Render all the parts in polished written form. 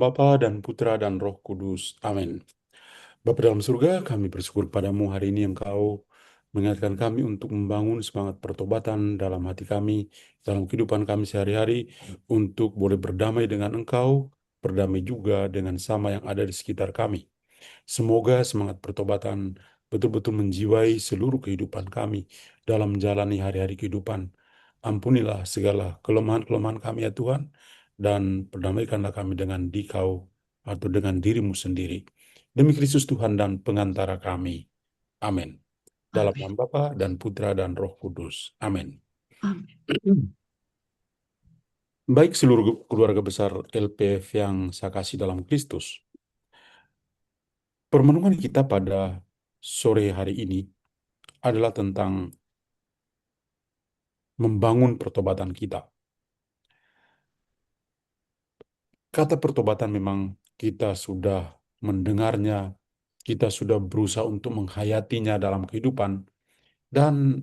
Bapa dan Putra dan Roh Kudus. Amin. Bapa dalam surga, kami bersyukur padamu hari ini Engkau mengingatkan kami untuk membangun semangat pertobatan dalam hati kami, dalam kehidupan kami sehari-hari, untuk boleh berdamai dengan Engkau, berdamai juga dengan sama yang ada di sekitar kami. Semoga semangat pertobatan betul-betul menjiwai seluruh kehidupan kami dalam menjalani hari-hari kehidupan. Ampunilah segala kelemahan-kelemahan kami ya Tuhan, dan perdamaikanlah kami dengan Dikau atau dengan dirimu sendiri. Demi Kristus Tuhan dan pengantara kami. Amin. Dalam Amin. nama Bapa dan Putra dan Roh Kudus. Amin. Amin. Baik seluruh keluarga besar LPF yang saya kasih dalam Kristus. Permenungan kita pada sore hari ini adalah tentang membangun pertobatan kita. Kata pertobatan memang kita sudah mendengarnya, kita sudah berusaha untuk menghayatinya dalam kehidupan, dan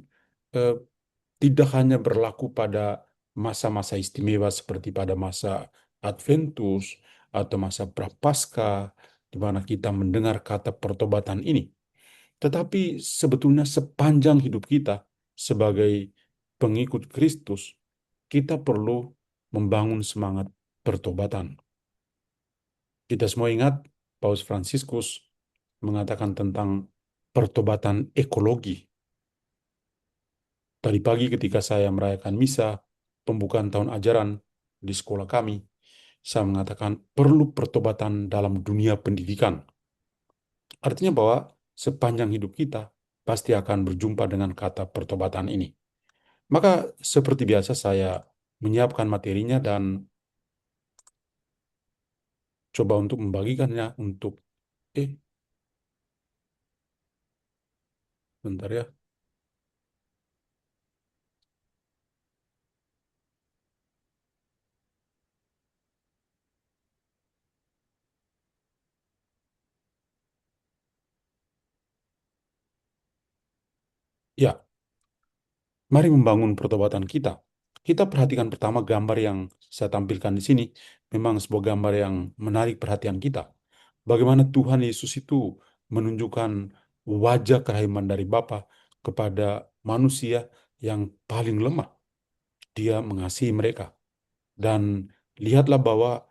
eh, tidak hanya berlaku pada masa-masa istimewa seperti pada masa Adventus atau masa Prapaskah, di mana kita mendengar kata pertobatan ini. Tetapi sebetulnya sepanjang hidup kita sebagai pengikut Kristus, kita perlu membangun semangat pertobatan. Kita semua ingat Paus Fransiskus mengatakan tentang pertobatan ekologi. Tadi pagi ketika saya merayakan misa pembukaan tahun ajaran di sekolah kami, saya mengatakan perlu pertobatan dalam dunia pendidikan. Artinya bahwa sepanjang hidup kita pasti akan berjumpa dengan kata pertobatan ini. Maka seperti biasa saya menyiapkan materinya dan coba untuk membagikannya untuk eh bentar ya. Ya, mari membangun pertobatan kita. Kita perhatikan pertama gambar yang saya tampilkan di sini. Memang sebuah gambar yang menarik perhatian kita. Bagaimana Tuhan Yesus itu menunjukkan wajah kerahiman dari Bapa kepada manusia yang paling lemah. Dia mengasihi mereka. Dan lihatlah bahwa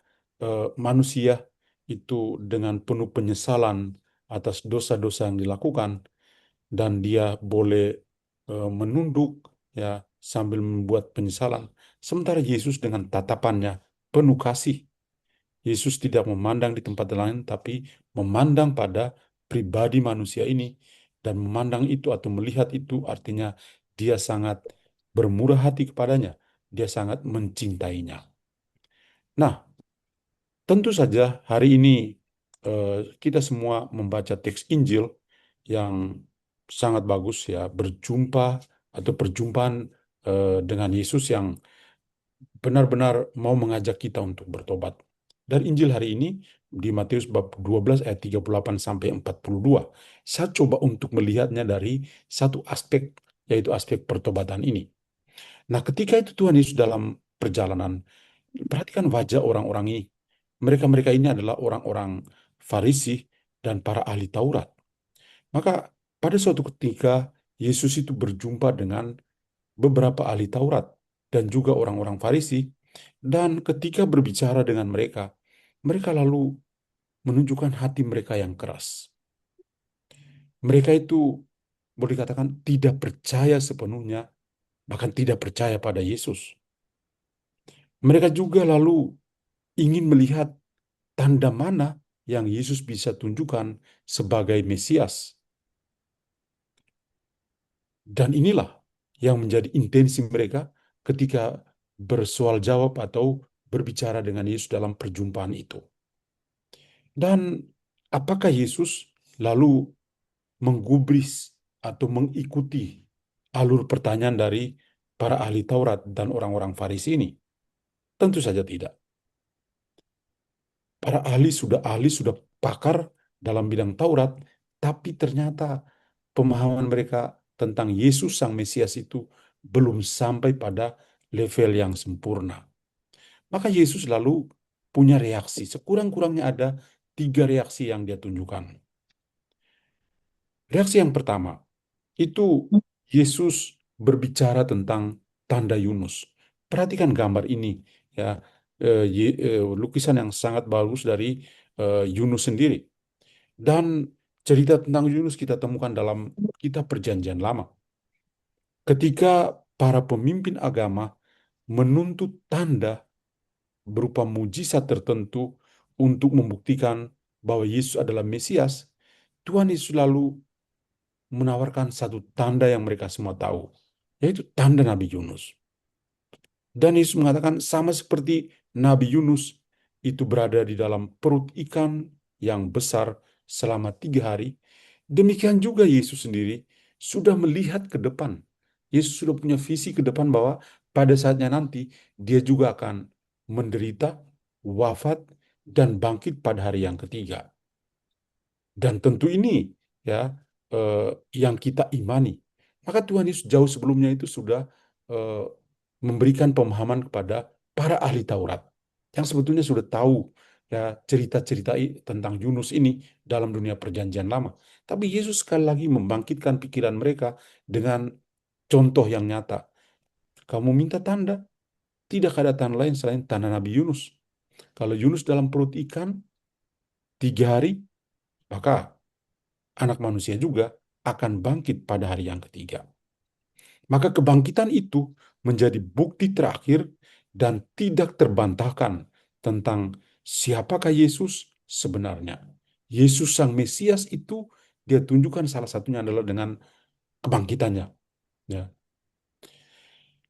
manusia itu dengan penuh penyesalan atas dosa-dosa yang dilakukan, dan dia boleh menunduk ya sambil membuat penyesalan. Sementara Yesus dengan tatapannya penuh kasih. Yesus tidak memandang di tempat lain, tapi memandang pada pribadi manusia ini, dan memandang itu atau melihat itu artinya dia sangat bermurah hati kepadanya. Dia sangat mencintainya. Nah, tentu saja hari ini eh, kita semua membaca teks Injil yang sangat bagus ya, berjumpa atau perjumpaan dengan Yesus yang benar-benar mau mengajak kita untuk bertobat. Dan Injil hari ini di Matius bab 12 ayat 38 sampai 42. Saya coba untuk melihatnya dari satu aspek, yaitu aspek pertobatan ini. Nah, ketika itu Tuhan Yesus dalam perjalanan, perhatikan wajah orang-orang ini. Mereka-mereka ini adalah orang-orang Farisi dan para ahli Taurat. Maka pada suatu ketika Yesus itu berjumpa dengan beberapa ahli Taurat dan juga orang-orang Farisi, dan ketika berbicara dengan mereka, mereka lalu menunjukkan hati mereka yang keras. Mereka itu boleh dikatakan tidak percaya sepenuhnya, bahkan tidak percaya pada Yesus. Mereka juga lalu ingin melihat tanda mana yang Yesus bisa tunjukkan sebagai Mesias. Dan inilah yang menjadi intensi mereka ketika bersoal jawab atau berbicara dengan Yesus dalam perjumpaan itu. Dan apakah Yesus lalu menggubris atau mengikuti alur pertanyaan dari para ahli Taurat dan orang-orang Farisi ini? Tentu saja tidak. Para ahli sudah pakar dalam bidang Taurat, tapi ternyata pemahaman mereka tentang Yesus Sang Mesias itu belum sampai pada level yang sempurna. Maka Yesus lalu punya reaksi. Sekurang-kurangnya ada 3 reaksi yang dia tunjukkan. Reaksi yang pertama, itu Yesus berbicara tentang tanda Yunus. Perhatikan gambar ini, ya, lukisan yang sangat bagus dari Yunus sendiri. Dan cerita tentang Yunus kita temukan dalam kitab Perjanjian Lama. Ketika para pemimpin agama menuntut tanda berupa mujizat tertentu untuk membuktikan bahwa Yesus adalah Mesias, Tuhan Yesus lalu menawarkan satu tanda yang mereka semua tahu, yaitu tanda Nabi Yunus. Dan Yesus mengatakan sama seperti Nabi Yunus itu berada di dalam perut ikan yang besar selama 3 hari, demikian juga Yesus sendiri sudah melihat ke depan. Yesus sudah punya visi ke depan bahwa pada saatnya nanti dia juga akan menderita, wafat, dan bangkit pada hari yang ketiga. Dan tentu ini ya yang kita imani. Maka Tuhan Yesus jauh sebelumnya itu sudah eh, memberikan pemahaman kepada para ahli Taurat yang sebetulnya sudah tahu ya cerita-cerita tentang Yunus ini dalam dunia Perjanjian Lama. Tapi Yesus sekali lagi membangkitkan pikiran mereka dengan contoh yang nyata. Kamu minta tanda, tidak ada tanda lain selain tanda Nabi Yunus. Kalau Yunus dalam perut ikan 3 hari, maka anak manusia juga akan bangkit pada hari yang ketiga. Maka kebangkitan itu menjadi bukti terakhir dan tidak terbantahkan tentang siapakah Yesus sebenarnya. Yesus Sang Mesias itu dia tunjukkan salah satunya adalah dengan kebangkitannya. Ya.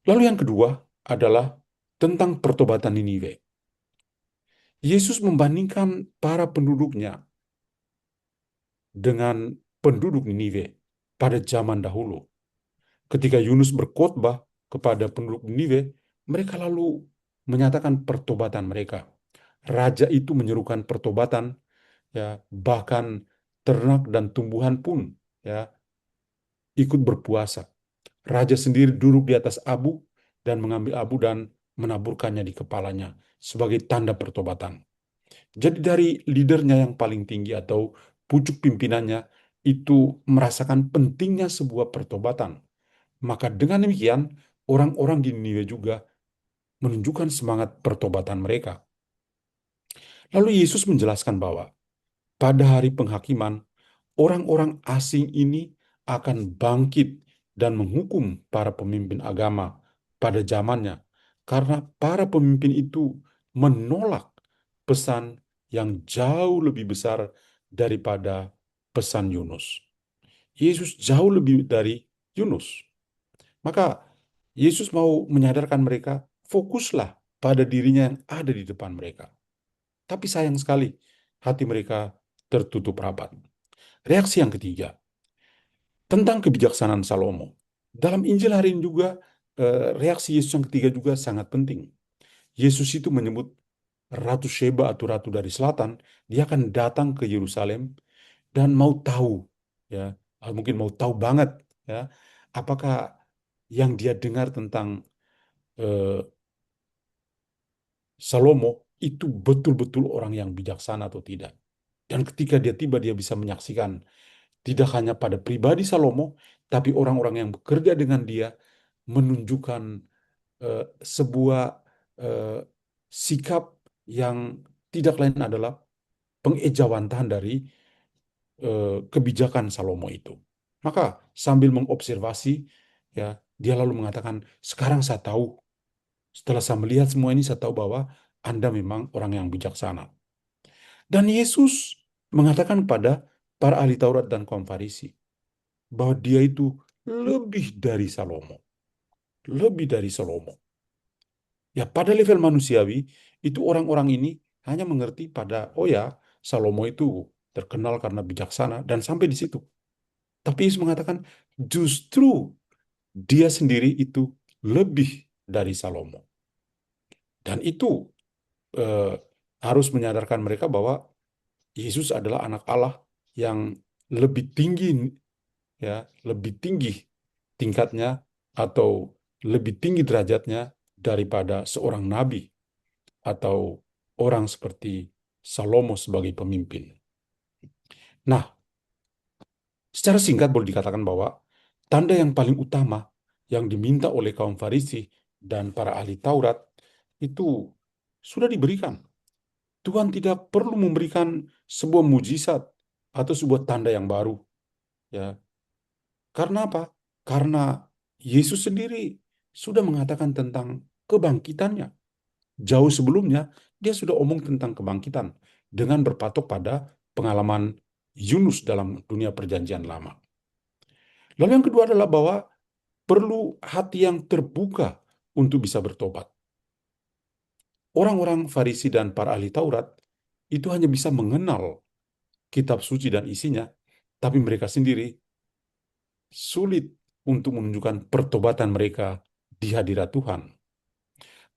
Lalu yang kedua adalah tentang pertobatan Niniwe. Yesus membandingkan para penduduknya dengan penduduk Niniwe pada zaman dahulu. Ketika Yunus berkhotbah kepada penduduk Niniwe, mereka lalu menyatakan pertobatan mereka. Raja itu menyerukan pertobatan, ya, bahkan ternak dan tumbuhan pun ya ikut berpuasa. Raja sendiri duduk di atas abu dan mengambil abu dan menaburkannya di kepalanya sebagai tanda pertobatan. Jadi dari leadernya yang paling tinggi atau pucuk pimpinannya itu merasakan pentingnya sebuah pertobatan. Maka dengan demikian, orang-orang di Niniwe juga menunjukkan semangat pertobatan mereka. Lalu Yesus menjelaskan bahwa pada hari penghakiman, orang-orang asing ini akan bangkit dan menghukum para pemimpin agama pada zamannya, karena para pemimpin itu menolak pesan yang jauh lebih besar daripada pesan Yunus. Yesus jauh lebih dari Yunus. Maka Yesus mau menyadarkan mereka, fokuslah pada dirinya yang ada di depan mereka. Tapi sayang sekali, hati mereka tertutup rapat. Reaksi yang ketiga, tentang kebijaksanaan Salomo. Dalam Injil hari ini juga, reaksi Yesus yang ketiga juga sangat penting. Yesus itu menyebut Ratu Sheba atau Ratu dari Selatan, dia akan datang ke Yerusalem dan mau tahu, ya, mungkin mau tahu banget, ya, apakah yang dia dengar tentang eh, Salomo itu betul-betul orang yang bijaksana atau tidak. Dan ketika dia tiba, dia bisa menyaksikan tidak hanya pada pribadi Salomo, tapi orang-orang yang bekerja dengan dia menunjukkan sebuah eh, sikap yang tidak lain adalah pengejawantahan dari kebijakan Salomo itu. Maka sambil mengobservasi, ya, dia lalu mengatakan, sekarang saya tahu, setelah saya melihat semua ini, saya tahu bahwa Anda memang orang yang bijaksana. Dan Yesus mengatakan pada para ahli Taurat dan kaum Farisi bahwa dia itu lebih dari Salomo. Lebih dari Salomo. Ya, pada level manusiawi, itu orang-orang ini hanya mengerti pada, oh ya, Salomo itu terkenal karena bijaksana, dan sampai di situ. Tapi Yesus mengatakan, justru dia sendiri itu lebih dari Salomo. Dan itu eh, harus menyadarkan mereka bahwa Yesus adalah anak Allah yang lebih tinggi, ya, lebih tinggi tingkatnya atau lebih tinggi derajatnya daripada seorang nabi atau orang seperti Salomo sebagai pemimpin. Nah, secara singkat boleh dikatakan bahwa tanda yang paling utama yang diminta oleh kaum Farisi dan para ahli Taurat itu sudah diberikan. Tuhan tidak perlu memberikan sebuah mujizat atau sebuah tanda yang baru, ya. Karena apa? Karena Yesus sendiri sudah mengatakan tentang kebangkitannya. Jauh sebelumnya dia sudah omong tentang kebangkitan dengan berpatok pada pengalaman Yunus dalam dunia perjanjian lama. Lalu yang kedua adalah bahwa perlu hati yang terbuka untuk bisa bertobat. Orang-orang Farisi dan para ahli Taurat itu hanya bisa mengenal kitab suci dan isinya, tapi mereka sendiri sulit untuk menunjukkan pertobatan mereka di hadirat Tuhan.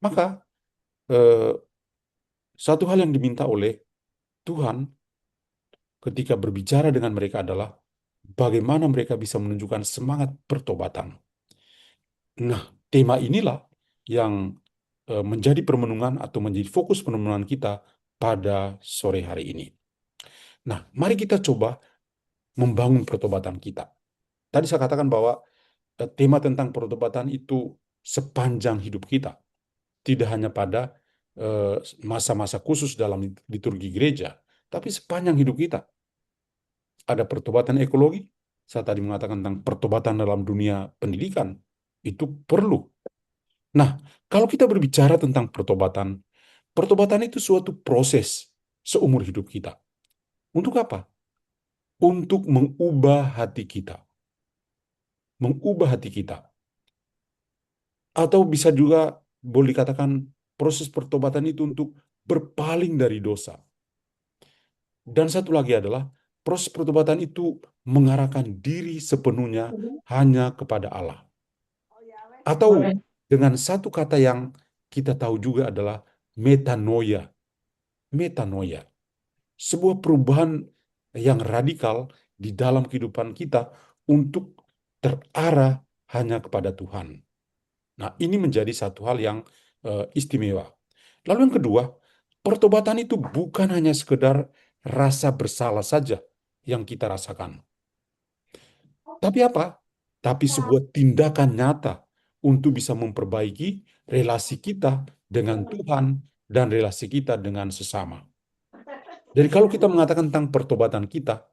Maka eh, satu hal yang diminta oleh Tuhan ketika berbicara dengan mereka adalah bagaimana mereka bisa menunjukkan semangat pertobatan. Nah, tema inilah yang menjadi permenungan atau menjadi fokus permenungan kita pada sore hari ini. Nah, mari kita coba membangun pertobatan kita. Tadi saya katakan bahwa tema tentang pertobatan itu sepanjang hidup kita, tidak hanya pada eh, masa-masa khusus dalam liturgi gereja, tapi sepanjang hidup kita. Ada pertobatan ekologi, saya tadi mengatakan tentang pertobatan dalam dunia pendidikan, itu perlu. Nah, kalau kita berbicara tentang pertobatan, pertobatan itu suatu proses seumur hidup kita. Untuk apa? Untuk mengubah hati kita. Mengubah hati kita. Atau bisa juga boleh dikatakan proses pertobatan itu untuk berpaling dari dosa. Dan satu lagi adalah proses pertobatan itu mengarahkan diri sepenuhnya hanya kepada Allah. Atau dengan satu kata yang kita tahu juga adalah metanoia. Metanoia. Sebuah perubahan yang radikal di dalam kehidupan kita untuk terarah hanya kepada Tuhan. Nah, ini menjadi satu hal yang istimewa. Lalu yang kedua, pertobatan itu bukan hanya sekedar rasa bersalah saja yang kita rasakan. Tapi apa? Tapi sebuah tindakan nyata untuk bisa memperbaiki relasi kita dengan Tuhan dan relasi kita dengan sesama. Jadi kalau kita mengatakan tentang pertobatan kita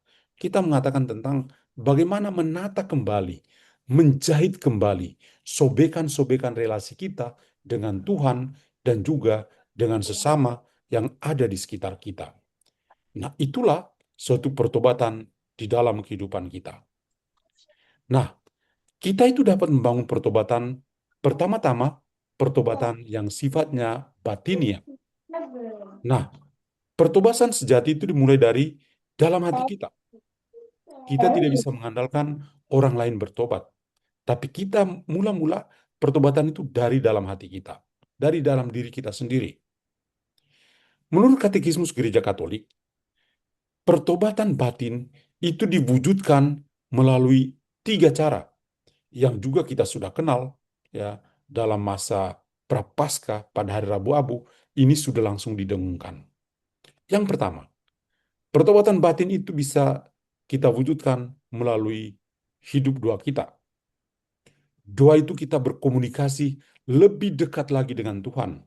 mengatakan tentang bagaimana menata kembali, menjahit kembali sobekan-sobekan relasi kita dengan Tuhan dan juga dengan sesama yang ada di sekitar kita. Nah, itulah suatu pertobatan di dalam kehidupan kita. Nah, kita itu dapat membangun pertobatan pertama-tama pertobatan yang sifatnya batinia. Nah, pertobatan sejati itu dimulai dari dalam hati kita. Kita tidak bisa mengandalkan orang lain bertobat, tapi kita mula-mula pertobatan itu dari dalam hati kita, dari dalam diri kita sendiri. Menurut Katekismus Gereja Katolik, pertobatan batin itu diwujudkan melalui tiga cara yang juga kita sudah kenal, ya, dalam masa Prapaskah pada hari Rabu Abu ini sudah langsung didengungkan. Yang pertama, pertobatan batin itu bisa kita wujudkan melalui hidup doa kita. Doa itu kita berkomunikasi lebih dekat lagi dengan Tuhan.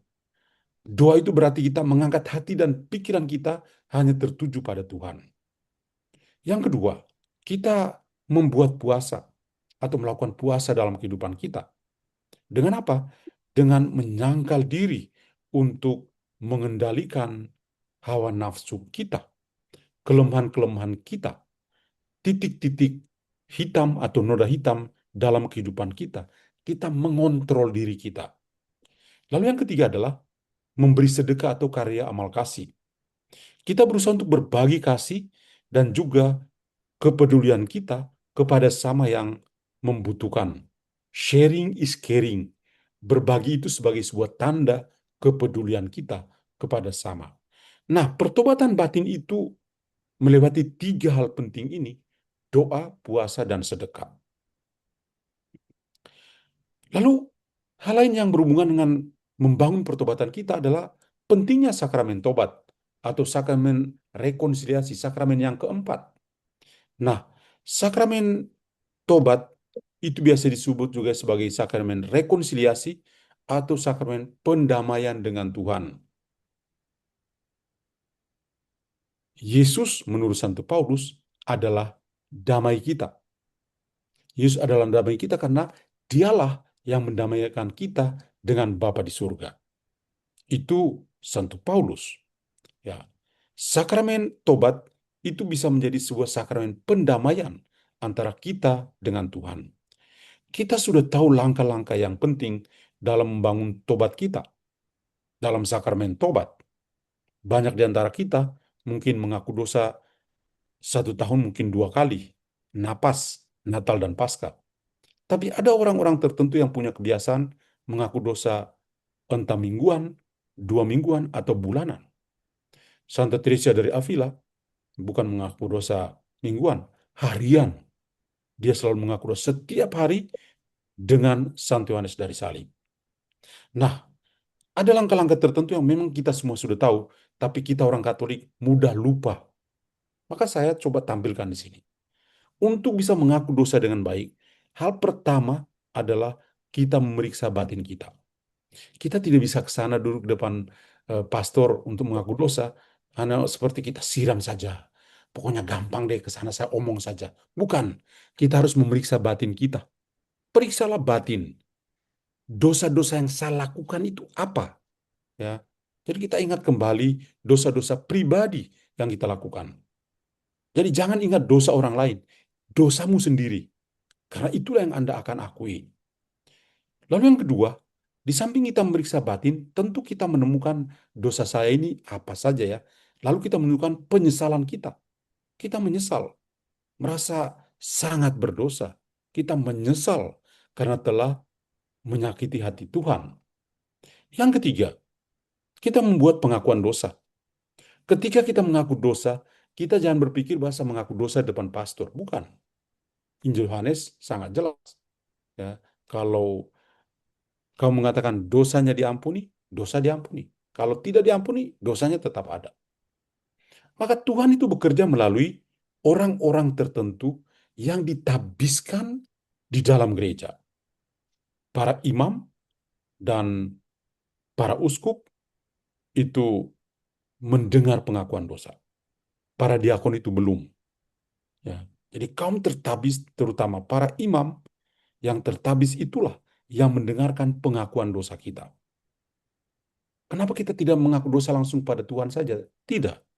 Doa itu berarti kita mengangkat hati dan pikiran kita hanya tertuju pada Tuhan. Yang kedua, kita membuat puasa atau melakukan puasa dalam kehidupan kita. Dengan apa? Dengan menyangkal diri untuk mengendalikan hawa nafsu kita, kelemahan-kelemahan kita, titik-titik hitam atau noda hitam dalam kehidupan kita. Kita mengontrol diri kita. Lalu yang ketiga adalah memberi sedekah atau karya amal kasih. Kita berusaha untuk berbagi kasih dan juga kepedulian kita kepada sama yang membutuhkan. Sharing is caring. Berbagi itu sebagai sebuah tanda kepedulian kita kepada sama. Nah, pertobatan batin itu melewati tiga hal penting ini, doa, puasa, dan sedekah. Lalu, hal lain yang berhubungan dengan membangun pertobatan kita adalah pentingnya sakramen tobat atau sakramen rekonsiliasi, sakramen yang keempat. Nah, sakramen tobat itu biasa disebut juga sebagai sakramen rekonsiliasi atau sakramen pendamaian dengan Tuhan. Yesus menurut Santo Paulus adalah damai kita. Yesus adalah damai kita karena dialah yang mendamaikan kita dengan Bapa di surga. Itu Santo Paulus. Ya. Sakramen tobat itu bisa menjadi sebuah sakramen pendamaian antara kita dengan Tuhan. Kita sudah tahu langkah-langkah yang penting dalam membangun tobat kita, dalam sakramen tobat. Banyak di antara kita mungkin mengaku dosa 1 tahun mungkin 2 kali, napas, Natal dan Paskah. Tapi ada orang-orang tertentu yang punya kebiasaan mengaku dosa entah mingguan, 2 mingguan, atau bulanan. Santa Teresa dari Avila bukan mengaku dosa mingguan, harian. Dia selalu mengaku dosa setiap hari dengan Santo Yohanes dari Salib. Nah, ada langkah-langkah tertentu yang memang kita semua sudah tahu, tapi kita orang Katolik mudah lupa. Maka saya coba tampilkan di sini. Untuk bisa mengaku dosa dengan baik, hal pertama adalah kita memeriksa batin kita. Kita tidak bisa ke sana duduk depan pastor untuk mengaku dosa, hanya seperti kita siram saja. Pokoknya gampang deh ke sana saya omong saja. Bukan, kita harus memeriksa batin kita. Periksalah batin. Dosa-dosa yang saya lakukan itu apa? Ya. Jadi kita ingat kembali dosa-dosa pribadi yang kita lakukan. Jadi jangan ingat dosa orang lain, dosamu sendiri. Karena itulah yang Anda akan akui. Lalu yang kedua, di samping kita memeriksa batin, tentu kita menemukan dosa saya ini apa saja ya. Lalu kita menemukan penyesalan kita. Kita menyesal, merasa sangat berdosa. Kita menyesal karena telah menyakiti hati Tuhan. Yang ketiga, kita membuat pengakuan dosa. Ketika kita mengaku dosa, kita jangan berpikir bahasa mengaku dosa depan pastor. Bukan. Injil Yohanes sangat jelas. Ya, kalau kamu mengatakan dosanya diampuni, dosa diampuni. Kalau tidak diampuni, dosanya tetap ada. Maka Tuhan itu bekerja melalui orang-orang tertentu yang ditabiskan di dalam gereja. Para imam dan para uskup itu mendengar pengakuan dosa. Para diakon itu belum. Ya. Jadi kaum tertabis, terutama para imam yang tertabis itulah yang mendengarkan pengakuan dosa kita. Kenapa kita tidak mengaku dosa langsung pada Tuhan saja? Tidak.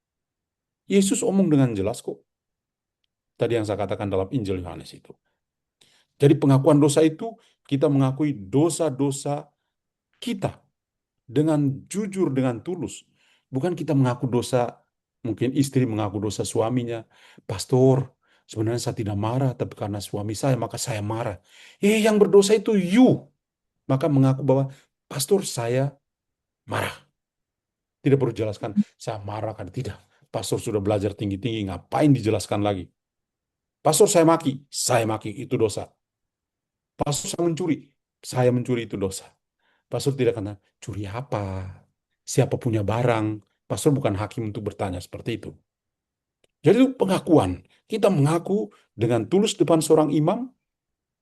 Yesus omong dengan jelas kok. Tadi yang saya katakan dalam Injil Yohanes itu. Jadi pengakuan dosa itu kita mengakui dosa-dosa kita dengan jujur, dengan tulus. Bukan kita mengaku dosa, mungkin istri mengaku dosa suaminya. Pastor, sebenarnya saya tidak marah, tapi karena suami saya, maka saya marah. Yang berdosa itu you. Maka mengaku bahwa, pastor saya marah. Tidak perlu jelaskan, saya marah kan. Tidak. Pastor sudah belajar tinggi-tinggi, ngapain dijelaskan lagi? Pastor saya maki, itu dosa. Pastor saya mencuri itu dosa. Pastor tidak kena, curi apa? Siapa punya barang? Pastor bukan hakim untuk bertanya seperti itu. Jadi itu pengakuan. Kita mengaku dengan tulus depan seorang imam,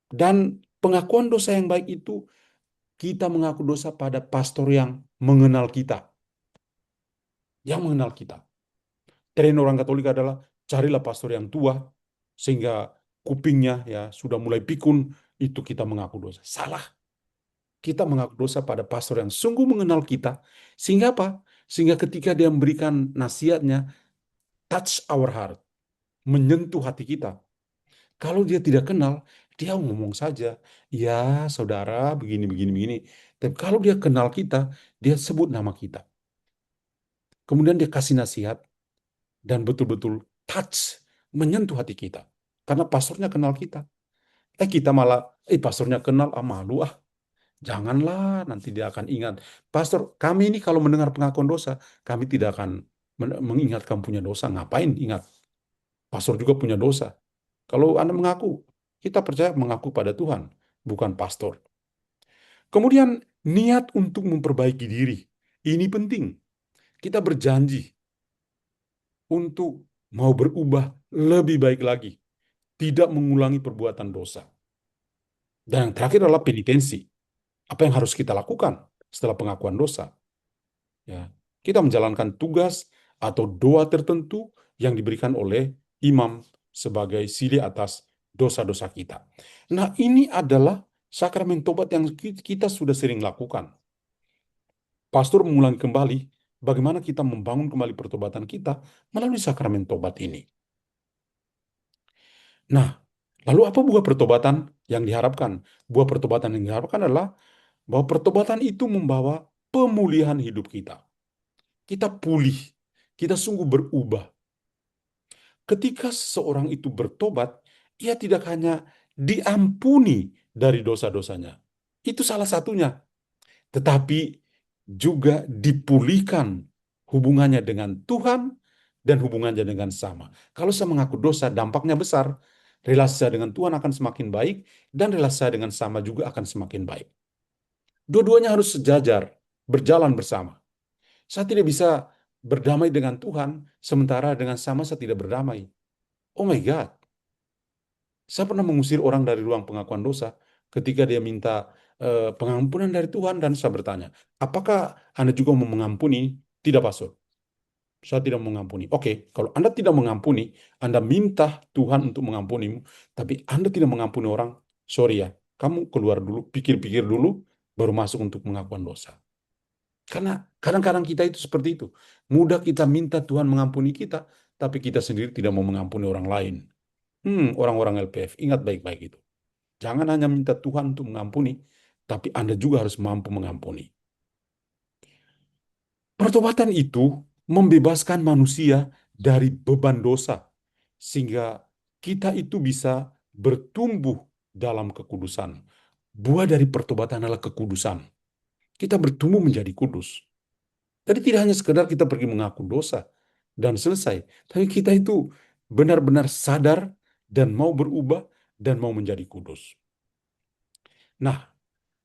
dan pengakuan dosa yang baik itu kita mengaku dosa pada pastor yang mengenal kita. Yang mengenal kita. Tren orang Katolik adalah carilah pastor yang tua, sehingga kupingnya ya sudah mulai pikun, itu kita mengaku dosa. Salah. Kita mengaku dosa pada pastor yang sungguh mengenal kita, sehingga apa? Sehingga ketika dia memberikan nasihatnya, touch our heart, menyentuh hati kita. Kalau dia tidak kenal, dia ngomong saja, ya saudara begini, begini, begini. Tapi kalau dia kenal kita, dia sebut nama kita. Kemudian dia kasih nasihat, dan betul-betul touch, menyentuh hati kita. Karena pastornya kenal kita. Kita malah, pastornya kenal, malu ah. Janganlah, nanti dia akan ingat. Pastor, kami ini kalau mendengar pengakuan dosa, kami tidak akan mengingat kamu punya dosa. Ngapain ingat? Pastor juga punya dosa. Kalau Anda mengaku, kita percaya mengaku pada Tuhan, bukan pastor. Kemudian, niat untuk memperbaiki diri. Ini penting. Kita berjanji untuk mau berubah lebih baik lagi, tidak mengulangi perbuatan dosa. Dan yang terakhir adalah penitensi. Apa yang harus kita lakukan setelah pengakuan dosa? Ya, kita menjalankan tugas atau doa tertentu yang diberikan oleh imam sebagai sili atas dosa-dosa kita. Nah, ini adalah sakramen tobat yang kita sudah sering lakukan. Pastor mengulangi kembali bagaimana kita membangun kembali pertobatan kita melalui sakramen tobat ini. Nah, lalu apa buah pertobatan yang diharapkan? Buah pertobatan yang diharapkan adalah bahwa pertobatan itu membawa pemulihan hidup kita. Kita pulih, kita sungguh berubah. Ketika seseorang itu bertobat, ia tidak hanya diampuni dari dosa-dosanya. Itu salah satunya. Tetapi juga dipulihkan hubungannya dengan Tuhan dan hubungannya dengan sama. Kalau saya mengaku dosa, dampaknya besar. Relasi saya dengan Tuhan akan semakin baik dan relasi saya dengan sama juga akan semakin baik. Dua-duanya harus sejajar, berjalan bersama. Saya tidak bisa berdamai dengan Tuhan, sementara dengan sama saya tidak berdamai. Oh my God, saya pernah mengusir orang dari ruang pengakuan dosa ketika dia minta pengampunan dari Tuhan dan saya bertanya, apakah Anda juga mau mengampuni? Tidak, Pastor. Saya tidak mengampuni. Oke, kalau Anda tidak mengampuni, Anda minta Tuhan untuk mengampunimu, tapi Anda tidak mengampuni orang, sorry ya, kamu keluar dulu, pikir-pikir dulu, baru masuk untuk pengakuan dosa. Karena kadang-kadang kita itu seperti itu. Mudah kita minta Tuhan mengampuni kita, tapi kita sendiri tidak mau mengampuni orang lain. Orang-orang LPF, ingat baik-baik itu. Jangan hanya minta Tuhan untuk mengampuni, tapi Anda juga harus mampu mengampuni. Pertobatan itu membebaskan manusia dari beban dosa, sehingga kita itu bisa bertumbuh dalam kekudusan. Buah dari pertobatan adalah kekudusan. Kita bertumbuh menjadi kudus. Jadi tidak hanya sekedar kita pergi mengaku dosa dan selesai, tapi kita itu benar-benar sadar dan mau berubah dan mau menjadi kudus. Nah,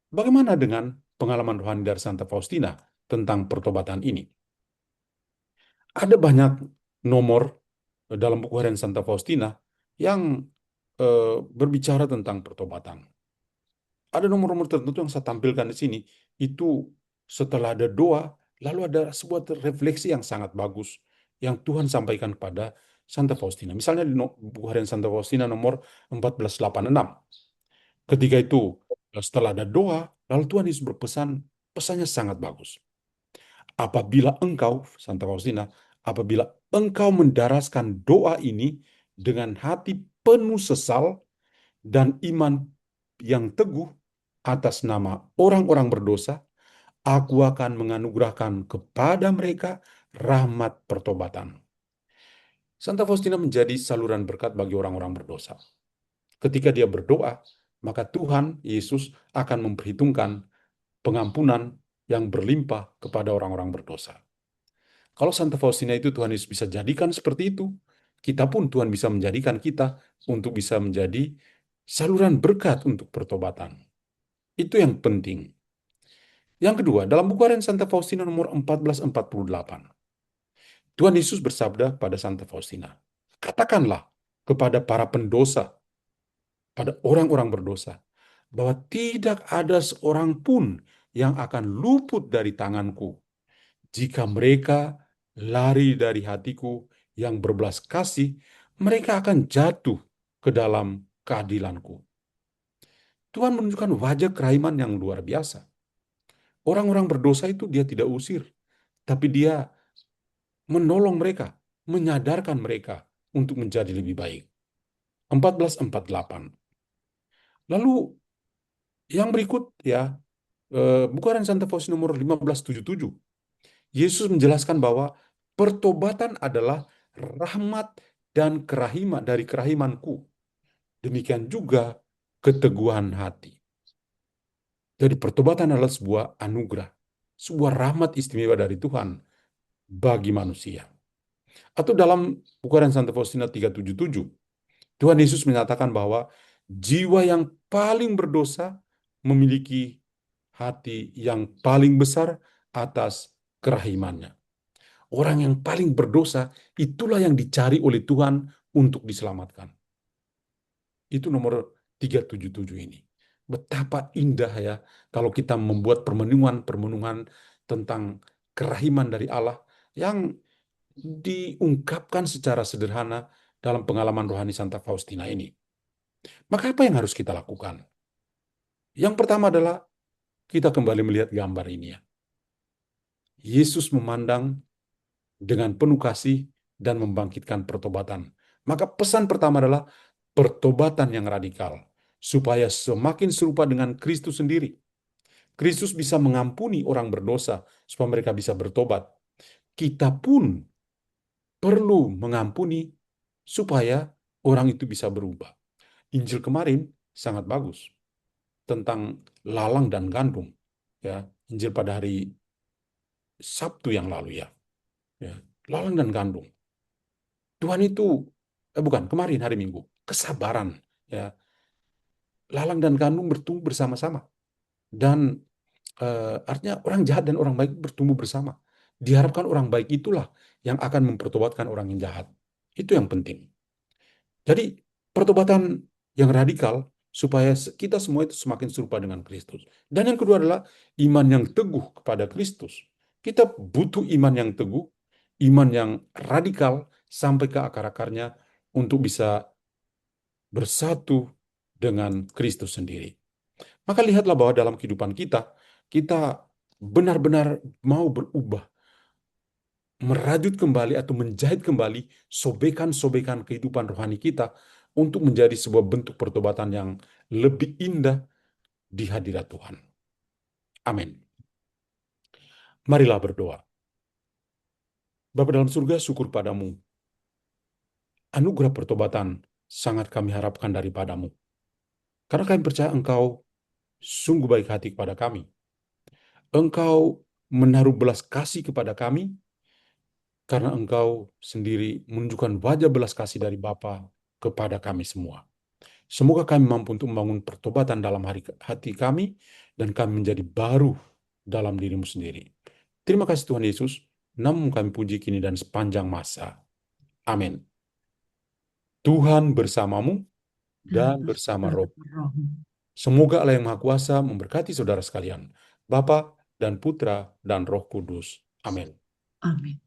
bagaimana dengan pengalaman rohani dari Santa Faustina tentang pertobatan ini? Ada banyak nomor dalam buku harian Santa Faustina yang berbicara tentang pertobatan. Ada nomor-nomor tertentu yang saya tampilkan di sini. Itu setelah ada doa, lalu ada sebuah refleksi yang sangat bagus yang Tuhan sampaikan kepada Santa Faustina. Misalnya di buku harian Santa Faustina nomor 1486. Ketika itu, setelah ada doa, lalu Tuhan Yesus berpesan, pesannya sangat bagus. Apabila engkau, Santa Faustina, apabila engkau mendaraskan doa ini dengan hati penuh sesal dan iman yang teguh atas nama orang-orang berdosa, aku akan menganugerahkan kepada mereka rahmat pertobatan. Santa Faustina menjadi saluran berkat bagi orang-orang berdosa. Ketika dia berdoa, maka Tuhan Yesus akan memperhitungkan pengampunan yang berlimpah kepada orang-orang berdosa. Kalau Santa Faustina itu Tuhan Yesus bisa jadikan seperti itu, kita pun Tuhan bisa menjadikan kita untuk bisa menjadi saluran berkat untuk pertobatan. Itu yang penting. Yang kedua, dalam buku harian Santa Faustina nomor 1448, Tuhan Yesus bersabda pada Santa Faustina, katakanlah kepada para pendosa, pada orang-orang berdosa, bahwa tidak ada seorang pun yang akan luput dari tanganku jika mereka lari dari hatiku yang berbelas kasih, mereka akan jatuh ke dalam keadilanku. Tuhan menunjukkan wajah kerahiman yang luar biasa. Orang-orang berdosa itu dia tidak usir, tapi dia menolong mereka, menyadarkan mereka untuk menjadi lebih baik. 1448. Lalu yang berikut ya, buku harian Santa Faustina nomor 1577. Yesus menjelaskan bahwa pertobatan adalah rahmat dan kerahiman dari kerahimanku. Demikian juga keteguhan hati. Jadi pertobatan adalah sebuah anugerah, sebuah rahmat istimewa dari Tuhan bagi manusia. Atau dalam Buku Santa Faustina 377, Tuhan Yesus menyatakan bahwa jiwa yang paling berdosa memiliki hati yang paling besar atas kerahimannya. Orang yang paling berdosa, itulah yang dicari oleh Tuhan untuk diselamatkan. Itu nomor 377 ini. Betapa indah ya kalau kita membuat permenungan-permenungan tentang kerahiman dari Allah yang diungkapkan secara sederhana dalam pengalaman rohani Santa Faustina ini. Maka apa yang harus kita lakukan? Yang pertama adalah kita kembali melihat gambar ini ya. Yesus memandang dengan penuh kasih dan membangkitkan pertobatan. Maka pesan pertama adalah pertobatan yang radikal, supaya semakin serupa dengan Kristus sendiri. Kristus bisa mengampuni orang berdosa, supaya mereka bisa bertobat. Kita pun perlu mengampuni, supaya orang itu bisa berubah. Injil kemarin sangat bagus, tentang lalang dan gandum. Ya, Injil pada hari Sabtu yang lalu ya. Ya, lalang dan gandum. Tuhan itu, bukan, kemarin hari Minggu, kesabaran. Ya, lalang dan gandum bertumbuh bersama-sama. Dan artinya orang jahat dan orang baik bertumbuh bersama. Diharapkan orang baik itulah yang akan mempertobatkan orang yang jahat. Itu yang penting. Jadi pertobatan yang radikal supaya kita semua itu semakin serupa dengan Kristus. Dan yang kedua adalah iman yang teguh kepada Kristus. Kita butuh iman yang teguh, iman yang radikal sampai ke akar-akarnya untuk bisa bersatu dengan Kristus sendiri. Maka lihatlah bahwa dalam kehidupan kita, kita benar-benar mau berubah, merajut kembali atau menjahit kembali sobekan-sobekan kehidupan rohani kita untuk menjadi sebuah bentuk pertobatan yang lebih indah di hadirat Tuhan. Amin. Marilah berdoa. Bapa dalam surga, syukur padamu. Anugerah pertobatan sangat kami harapkan daripadamu. Karena kami percaya Engkau sungguh baik hati kepada kami. Engkau menaruh belas kasih kepada kami, karena Engkau sendiri menunjukkan wajah belas kasih dari Bapa kepada kami semua. Semoga kami mampu untuk membangun pertobatan dalam hati kami, dan kami menjadi baru dalam dirimu sendiri. Terima kasih Tuhan Yesus, namun kami puji kini dan sepanjang masa. Amin. Tuhan bersamamu Dan dan bersama bersama roh. rohmu. Semoga Allah yang Maha Kuasa memberkati saudara sekalian, Bapa dan Putra dan Roh Kudus. Amin. Amin.